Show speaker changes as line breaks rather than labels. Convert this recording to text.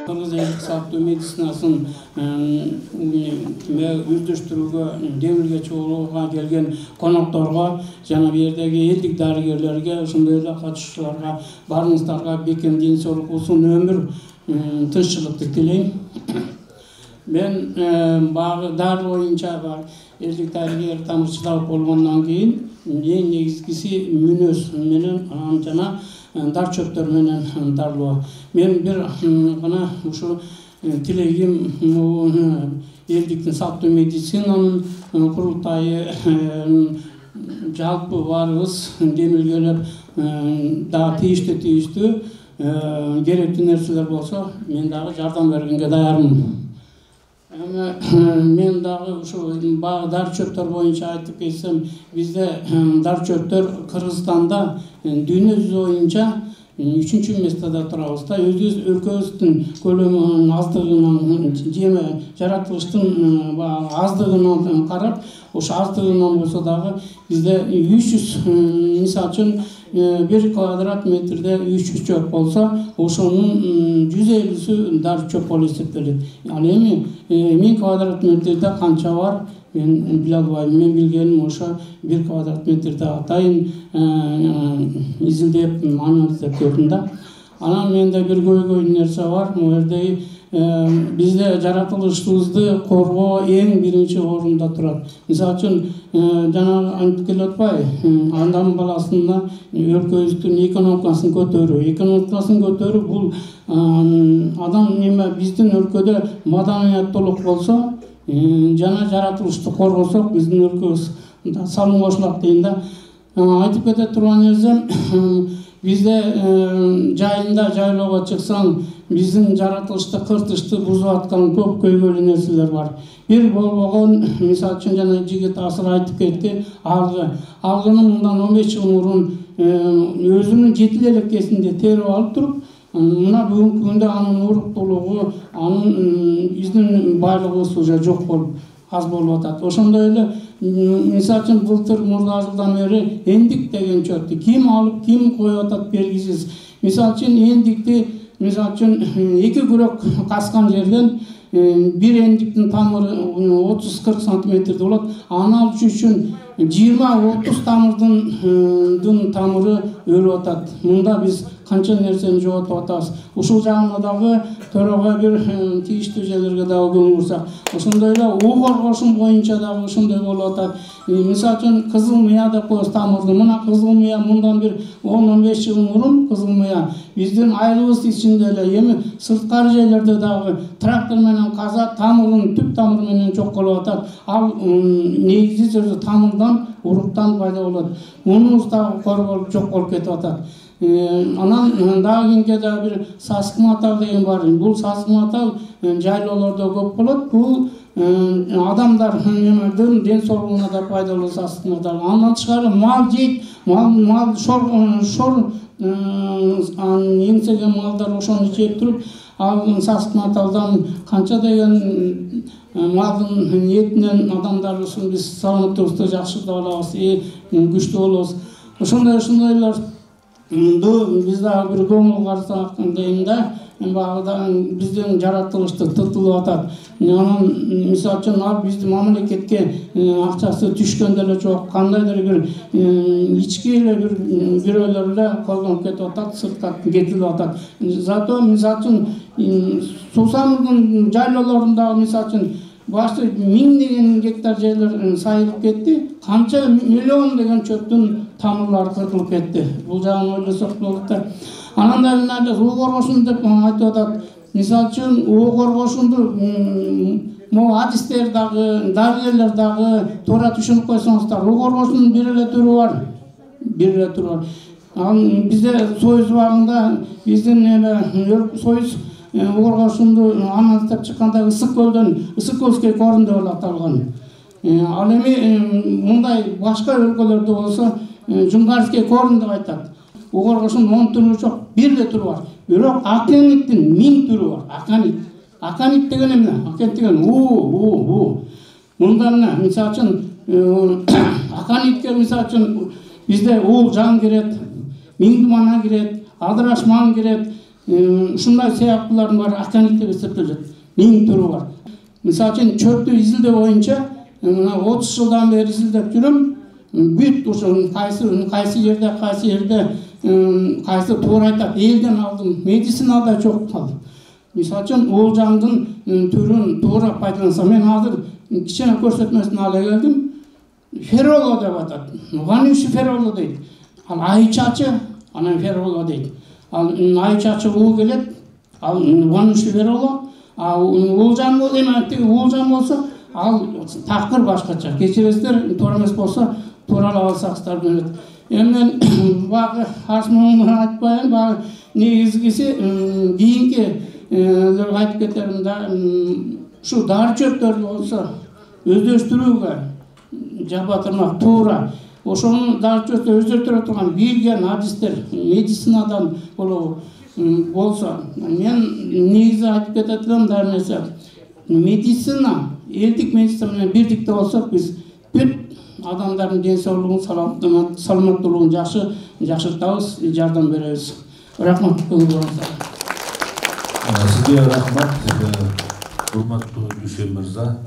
Kırgыз элдик сактоо медицинасын өздөштүрүүгө демилге чогулууга келген конокторго жана бул жердеги элдик дарыгерлерге ошондой эле катышуучуларга баарыңыздарга бекем ден соолук узун өмүр тынччылыкты тилейм. Мен багы дары боюнча элдик дарыгер тамырчылап болгондон кийин эң негизгиси мүнөз менен жана дар чөптөр менен дарылоо. Мен бир гана ушу тилегим элдиктин сактоо медицинанын курултайы жалпы баарыбыз демилгелеп дагы тийиштүү керектүү нерселер болсо мен дагы жардам бергенге даярмын. Мен дагы ушу баа дар чөптөр боюнча айтып кетсем, бизде дар чөптөр Кыргызстанда дүйнө жүзү боюнча 3-чү местада турабыз да. Өзүбүз өлкөбүздүн көлөмүнүн аздыгынан жеме жаратылыштын аздыгынан карап, ошо аздыгынан болсо дагы бизде 300 мисалы үчүн 1 квадрат метрде 300 чөп болсо, ошонун 150сү дар чөп болуп эсептелет. Ал эми 1000 квадрат метрде канча бар? Мен биле албайм. Мен билгеним ошо 1 квадрат метрде атайын изилдеп, анализдеп көрдүм да. Анан менде бир көйгөй нерсе бар. Бул жерде бизде жаратылышыбызды коргоо эң биринчи орунда турат. Мисалы үчүн жана айтып келип атпайбы, андан баласына өлкөбүздүн экономикасын көтөрүү, бул адам неме биздин өлкөдө маданияттуулук болсо, жана жаратылышты коргосок, биздин өлкөбүз салым кошулат дейм да. Айтып кете турган нерсем, бизде жайында жайлоого чыксаң, биздин жаратылышты кыртышты бузуп аткан көп көйгөйлүү нерселер бар. Бир болбогон, мисалы үчүн жана жигит асыр айтып кетти, алгынын мындан 15 жыл мурун өзүнүн жетил элеккесинде терип алып туруп, мына бүгүнкү күндө анын уруктуулугу, анын биздин байлыгыбыз уже жок болуп, аз болуп атат. Ошондой эле мисалы үчүн былтыр мурда жылдан бери эндик деген чөптү ким алып, ким коюп атат белгисиз. Мисалы үчүн эндикти, мисалы үчүн 2 күрөк каскан жерден бир эндиктин тамыры 30-40 сантиметрде болот. Аны алыш үчүн 20-30 тамырдын тамыры өлүп атат. Мында биз канча нерсени жоготуп атабыз. Ушул жагына дагы төрөгө бир тийиштүү жерлерге дагы көңүл бурсак, ошондой эле уу коргошун боюнча дагы ошондой болуп атат. Мисалы үчүн кызыл мыя деп коебуз тамырды. Мына кызыл мыя мындан бир 10-15 жыл мурун кызыл мыя биздин айылыбыз ичинде эле, эми сырткары жерлерде дагы трактор менен каза тамырын, түп тамыры менен жок кылып атат. Ал негизи сөзү тамырдан, уруктан пайда болот. Мунубуз дагы корголуп жок болуп кетип атат. Анан дагы кийинки дагы бир сасык матал деген бар. Бул сасык матал жайлоолордо көп болот. Бул адамдардын ден соолугуна да пайдалуу сасык матал. Андан тышкары мал жейт, мал шор еңсеген малдар ошону жеп туруп, ал сасык маталдан канча деген малдын этинен адамдарыбыздын биз саламаттыгыбызды жакшыртып алабыз, күчтүү болобуз. Ошондойлор биз дагы бир көңүл карасак дейм да, биздин жаратылышты тытылып атат. Анан мисалы үчүн ал биздин мамлекетке акчасы түшкөн деле жок, кандайдыр бир ички эле бир бирөөлөр эле колдонуп кетип атат, сыртка кетилип атат. Зато мисалы үчүн Суусамырдын жайлоолорунда мисалы үчүн башты 1000 деген гектар жерлер сайылып кетти, канча миллион деген чөптүн тамырлары кыркылып кетти. Бул жагын ойлосок болот да. Анан да мына уу коргошун деп айтып атат. Мисалы үчүн уу коргошунду могу адистер дагы, дарыгерлер дагы туура түшүнүп койсоңуздар, уу коргошунун бир эле түрү бар. Ал бизде Союз убагында биздин Союз уу коргошунду анализдеп чыкканда Ысык көлдөн Ысыкөлский корун деп аталган. Ал эми мындай башка өлкөлөрдө болсо Жумгарский корун деп айтат. уу коргошунун 10 түрү жок, бир эле түрү бар. Бирок аканиттин 1000 түрү бар. Аканит деген эмне? Аканит деген уу. Мында эмне? Мисалы үчүн аканитке мисалы үчүн бизде уу жан кирет, миңдумана кирет, адыраш маң кирет, ушундай сыяктуулардын баары аканик деп эсептелет. 1000 түрү бар. Мисалы үчүн чөптү изилдөө боюнча 30 жылдан бери изилдеп жүрөм. Бүт ошо кайсы жерде кайсы туура айтат, элден алдым, медицинада жок калды. Мисалы үчүн болжамдын түрүн туура пайдалансам, мен азыр кичине көрсөтмөсүн ала келдим. Фероло деп атат. Ванюши фероло дейт. Ал айчачы, анан фероло дейт. Ал айчачы уу келет, ал ванюши фероло. Болжам болжам болсо, ал такыр башкача. Кечиресиздер, туура эмес болсо, тууралап алсаңыздар болот. Мен багы асмааны айтпайын, багы негизгиси кийинки айтып кетерим да, ушу дары чөптөр болсо өздөштүрүүгө жабатырмак туура. Ошонун дары чөптөр өздөштүрө турган билген адистер медицинадан болсо, мен негизи айтып кететим да нерсе, медицина, элдик медицина менен бирдикте болсок, биз бүт адамдардын ден соолугун, саламаттуулугун жакшыртабыз, жардам беребиз. Рахмат.
Сизге рахмат, урматтуу Дүйшен мырза.